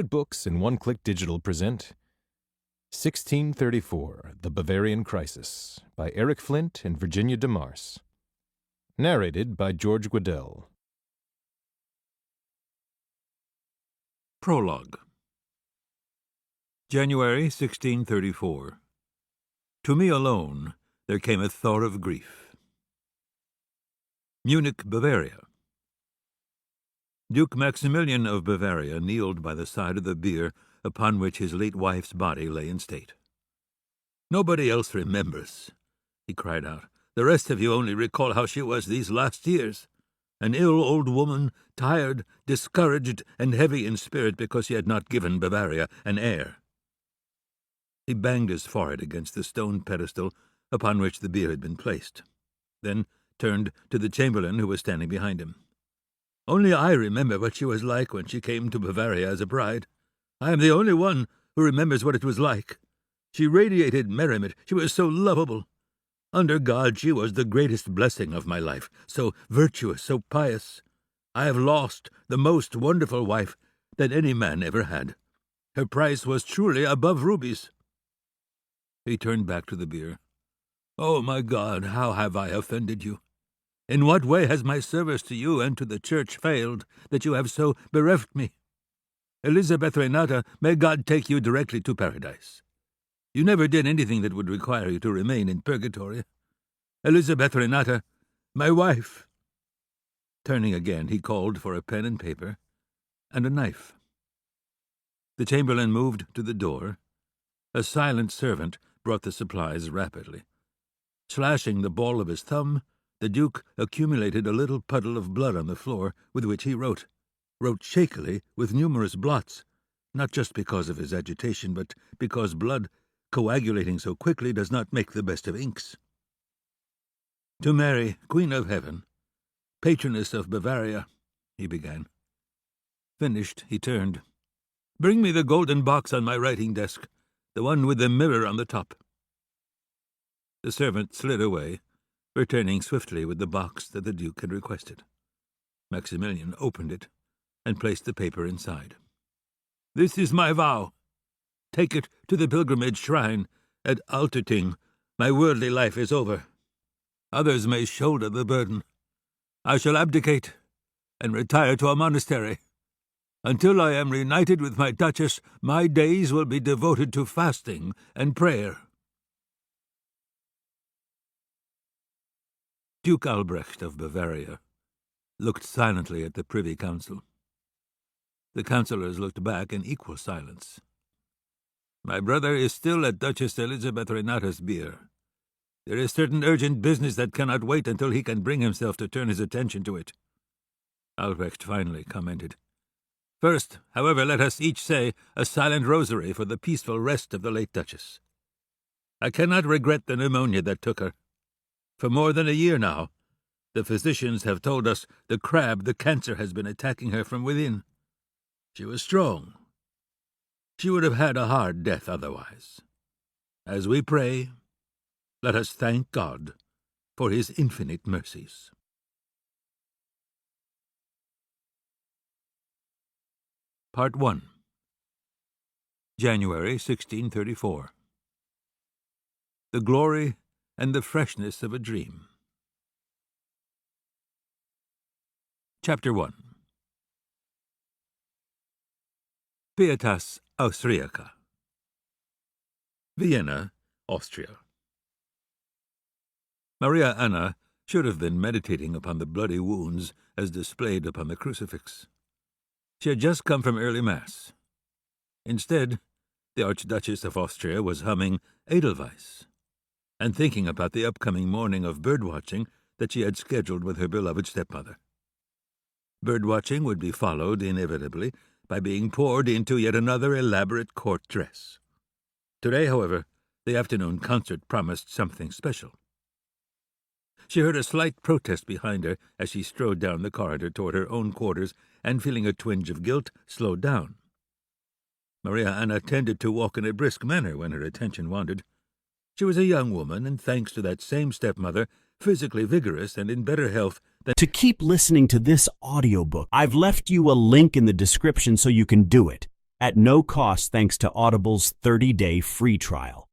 Books and One-Click Digital present 1634, The Bavarian Crisis, by Eric Flint and Virginia DeMarce. Narrated by George Guedel. Prologue. January 1634. To me alone there came a thought of grief. Munich, Bavaria. Duke Maximilian of Bavaria kneeled by the side of the bier upon which his late wife's body lay in state. "Nobody else remembers," he cried out. "The rest of you only recall how she was these last years. An ill old woman, tired, discouraged, and heavy in spirit because she had not given Bavaria an heir." He banged his forehead against the stone pedestal upon which the bier had been placed, then turned to the chamberlain who was standing behind him. "Only I remember what she was like when she came to Bavaria as a bride. I am the only one who remembers what it was like. She radiated merriment. She was so lovable. Under God, she was the greatest blessing of my life, so virtuous, so pious. I have lost the most wonderful wife that any man ever had. Her price was truly above rubies." He turned back to the bier. "Oh, my God, how have I offended you? In what way has my service to you and to the Church failed, that you have so bereft me? Elizabeth Renata, may God take you directly to paradise. You never did anything that would require you to remain in purgatory. Elizabeth Renata, my wife." Turning again, he called for a pen and paper and a knife. The chamberlain moved to the door. A silent servant brought the supplies rapidly. Slashing the ball of his thumb, the Duke accumulated a little puddle of blood on the floor, with which he wrote shakily, with numerous blots, not just because of his agitation, but because blood, coagulating so quickly, does not make the best of inks. "To Mary, Queen of Heaven, patroness of Bavaria," he began. Finished, he turned. "Bring me the golden box on my writing desk, the one with the mirror on the top." The servant slid away, returning swiftly with the box that the Duke had requested. Maximilian opened it and placed the paper inside. "This is my vow. Take it to the pilgrimage shrine at Alterting. My worldly life is over. Others may shoulder the burden. I shall abdicate and retire to a monastery. Until I am reunited with my Duchess, my days will be devoted to fasting and prayer." Duke Albrecht of Bavaria looked silently at the Privy Council. The councillors looked back in equal silence. "My brother is still at Duchess Elizabeth Renata's bier. There is certain urgent business that cannot wait until he can bring himself to turn his attention to it," Albrecht finally commented. "First, however, let us each say a silent rosary for the peaceful rest of the late Duchess. I cannot regret the pneumonia that took her. For more than a year now, the physicians have told us the cancer has been attacking her from within. She was strong. She would have had a hard death otherwise. As we pray, let us thank God for his infinite mercies." Part 1. January 1634. The glory and the freshness of a dream. Chapter 1. Pietas Austriaca. Vienna, Austria. Maria Anna should have been meditating upon the bloody wounds as displayed upon the crucifix. She had just come from early Mass. Instead, the Archduchess of Austria was humming Edelweiss and thinking about the upcoming morning of bird-watching that she had scheduled with her beloved stepmother. Bird-watching would be followed, inevitably, by being poured into yet another elaborate court dress. Today, however, the afternoon concert promised something special. She heard a slight protest behind her as she strode down the corridor toward her own quarters, and, feeling a twinge of guilt, slowed down. Maria Anna tended to walk in a brisk manner when her attention wandered. She was a young woman, and thanks to that same stepmother, physically vigorous and in better health than... To keep listening to this audiobook, I've left you a link in the description so you can do it. at no cost thanks to Audible's 30-day free trial.